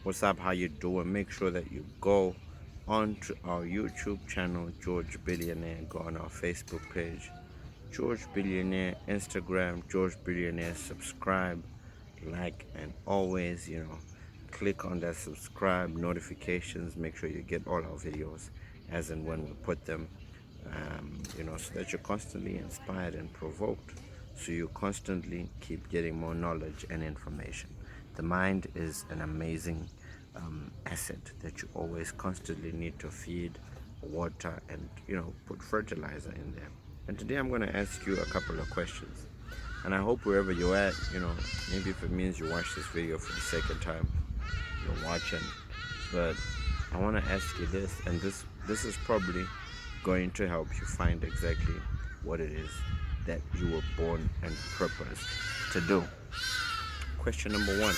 What's up? How you doing? Make sure that you go onto our YouTube channel, George Billionaire. Go on our Facebook page, George Billionaire, Instagram, George Billionaire. Subscribe, like, and always, click on that subscribe notifications. Make sure you get all our videos as and when we put them. So that you're constantly inspired and provoked, so you constantly keep getting more knowledge and information. The mind is an amazing asset that you always constantly need to feed, water, and put fertilizer in there. And today I'm going to ask you a couple of questions, and I hope wherever you're at, maybe if it means you watch this video for the second time, you're watching, but I want to ask you this, and this is probably going to help you find exactly what it is that you were born and purposed to do. Question number one.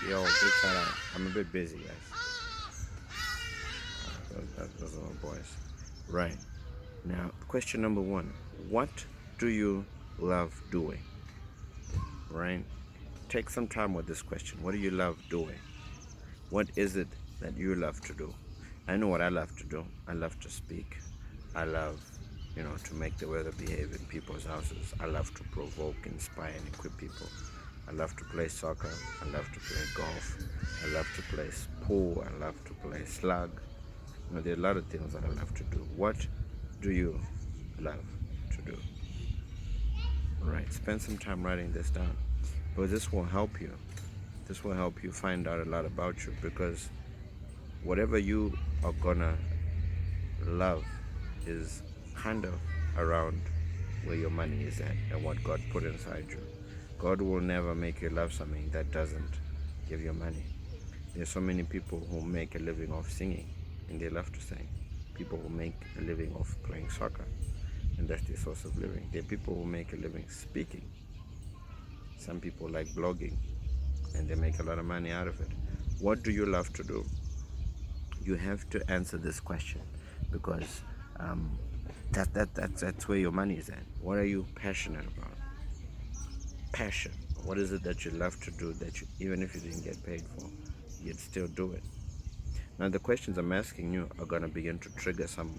Yo, big shout out. I'm a bit busy, guys. Those are my boys. Right. Now, question number one. What do you love doing? Right? Take some time with this question. What do you love doing? What is it that you love to do? I know what I love to do. I love to speak. I love, to make the weather behave in people's houses. I love to provoke, inspire, and equip people. I love to play soccer. I love to play golf. I love to play pool. I love to play slug. There are a lot of things that I love to do. What do you love to do? All right, spend some time writing this down, because this will help you. This will help you find out a lot about you, because whatever you are gonna love is kind of around where your money is at and what God put inside you. God will never make you love something that doesn't give you money. There's so many people who make a living off singing, and they love to sing. People who make a living off playing soccer, and that's their source of living. There are people who make a living speaking. Some people like blogging, and they make a lot of money out of it. What do you love to do? You have to answer this question, because that's where your money is at. What are you passionate about? Passion. What is it that you love to do that you, even if you didn't get paid for, you'd still do it? Now the questions I'm asking you are gonna begin to trigger some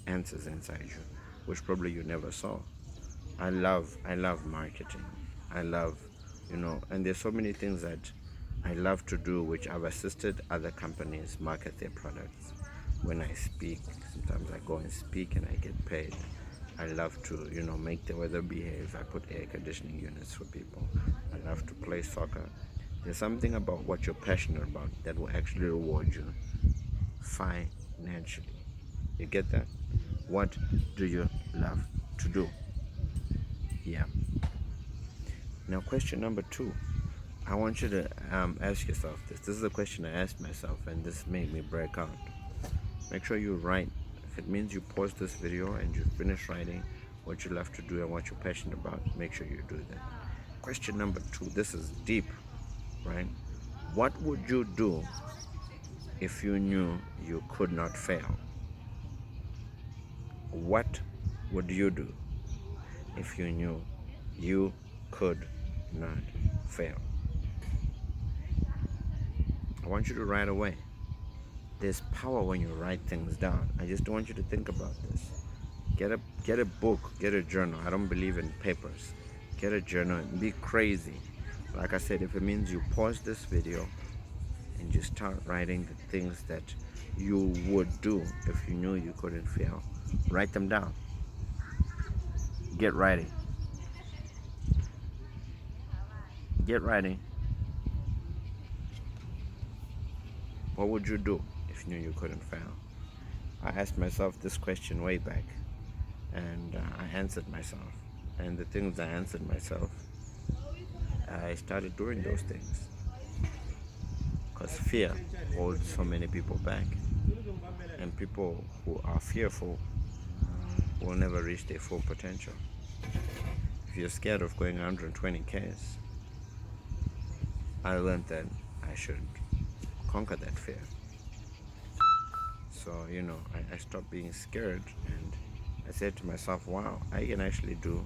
answers inside you, which probably you never saw. I love marketing. I love, and there's so many things that I love to do, which I've assisted other companies market their products. When I speak, sometimes I go and speak and I get paid. I love to, make the weather behave. I put air conditioning units for people. I love to play soccer. There's something about what you're passionate about that will actually reward you financially. You get that? What do you love to do? Yeah. Now, question number two. I want you to ask yourself this. This is a question I asked myself, and this made me break out. Make sure you write. If it means you pause this video and you finish writing what you love to do and what you're passionate about, make sure you do that. Question number two. This is deep, right? What would you do if you knew you could not fail? What would you do if you knew you could not fail? I want you to write away. There's power when you write things down. I just want you to think about this. Get a book, get a journal. I don't believe in papers. Get a journal and be crazy. Like I said, if it means you pause this video and you start writing the things that you would do if you knew you couldn't fail, write them down. Get writing. Get writing. What would you do if you knew you couldn't fail? I asked myself this question way back, and I answered myself. And the things I answered myself, I started doing those things. Because fear holds so many people back. And people who are fearful will never reach their full potential. If you're scared of going 120 Ks, I learned that I should conquer that fear. So, I stopped being scared, and I said to myself, wow, I can actually do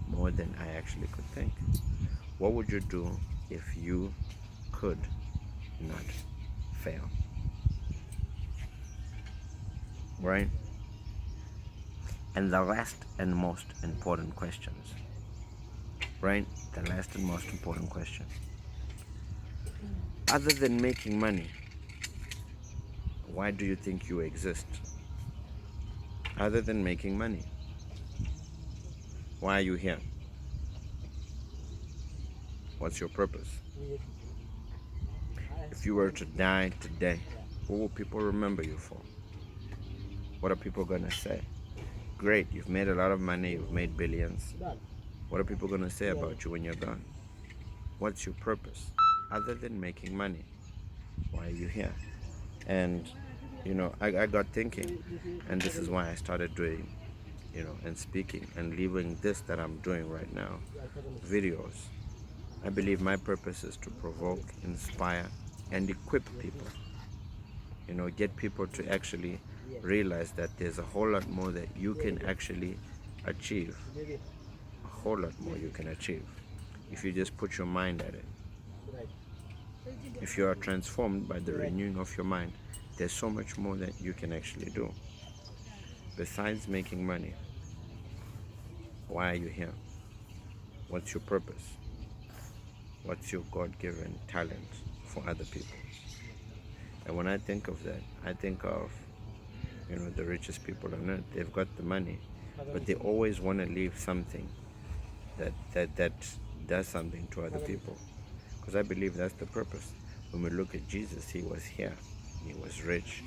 more than I actually could think. What would you do if you could not fail. Right? And the last and most important questions. Right? The last and most important question. Other than making money, why do you think you exist? Other than making money, why are you here? What's your purpose? If you were to die today, what will people remember you for? What are people gonna say? Great, you've made a lot of money, you've made billions. What are people gonna say about you when you're gone? What's your purpose? Other than making money, why are you here? And I got thinking, and this is why I started doing, and speaking and leaving this that I'm doing right now, videos. I believe my purpose is to provoke, inspire, and equip people. Get people to actually realize that there's a whole lot more that you can actually achieve. A whole lot more you can achieve if you just put your mind at it. If you are transformed by the renewing of your mind, there's so much more that you can actually do. Besides making money, why are you here? What's your purpose? What's your God-given talent for other people? And when I think of that, I think of, the richest people on earth. They've got the money, but they always want to leave something that does something to other people. Because I believe that's the purpose. When we look at Jesus, he was here. He was rich,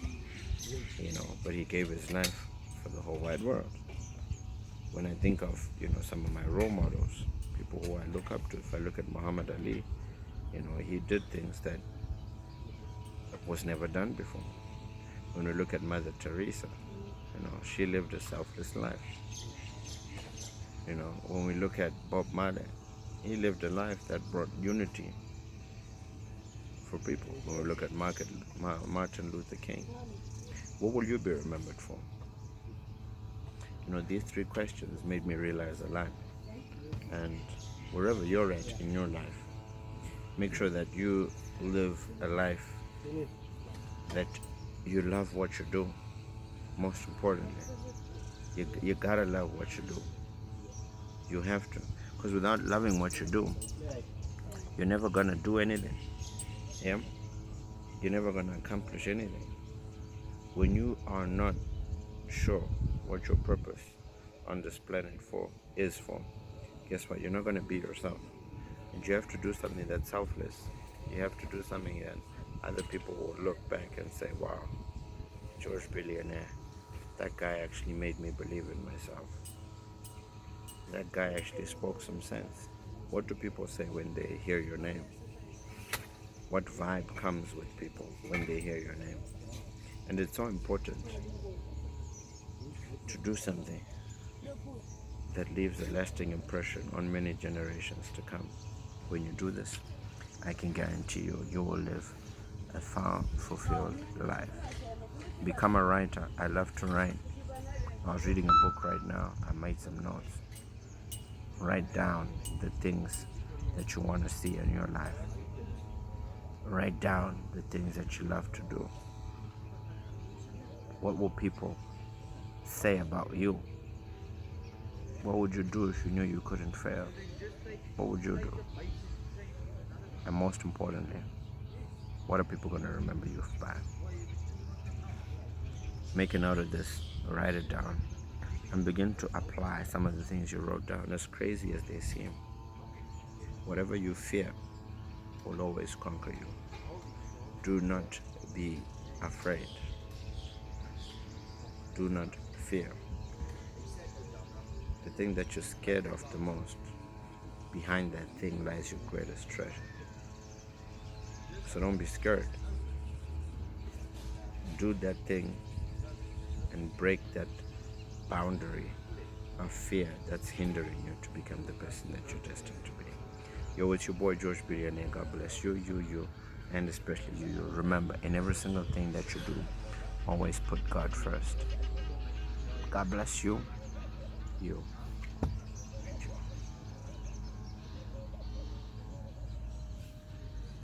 but he gave his life for the whole wide world. When I think of, some of my role models, people who I look up to, if I look at Muhammad Ali, he did things that was never done before. When we look at Mother Teresa, she lived a selfless life. When we look at Bob Marley, he lived a life that brought unity for people. When we look at Martin Luther King, what will you be remembered for? These three questions made me realize a lot. And wherever you're at in your life, make sure that you live a life that you love what you do. Most importantly, you gotta love what you do. You have to, because without loving what you do, you're never gonna do anything. Yeah, you're never gonna accomplish anything. When you are not sure what your purpose on this planet is for, guess what? You're not gonna be yourself, and you have to do something that's selfless. You have to do something that other people will look back and say, "Wow, George Billionaire, that guy actually made me believe in myself. That guy actually spoke some sense." What do people say when they hear your name? What vibe comes with people when they hear your name? And it's so important to do something that leaves a lasting impression on many generations to come. When you do this, I can guarantee you will live a far fulfilled life. Become a writer. I love to write. I was reading a book right now. I made some notes. Write down the things that you want to see in your life. Write down the things that you love to do. What will people say about you? What would you do if you knew you couldn't fail? What would you do? And most importantly, what are people going to remember you by? Make a note of this, write it down, and begin to apply some of the things you wrote down, as crazy as they seem. Whatever you fear will always conquer you. Do not be afraid. Do not fear. The thing that you're scared of the most, behind that thing lies your greatest treasure. So don't be scared. Do that thing and break that boundary of fear that's hindering you to become the person that you're destined to be. Yo, it's your boy George Billionaire. God bless you, and especially you. Remember, in every single thing that you do, always put God first. God bless you.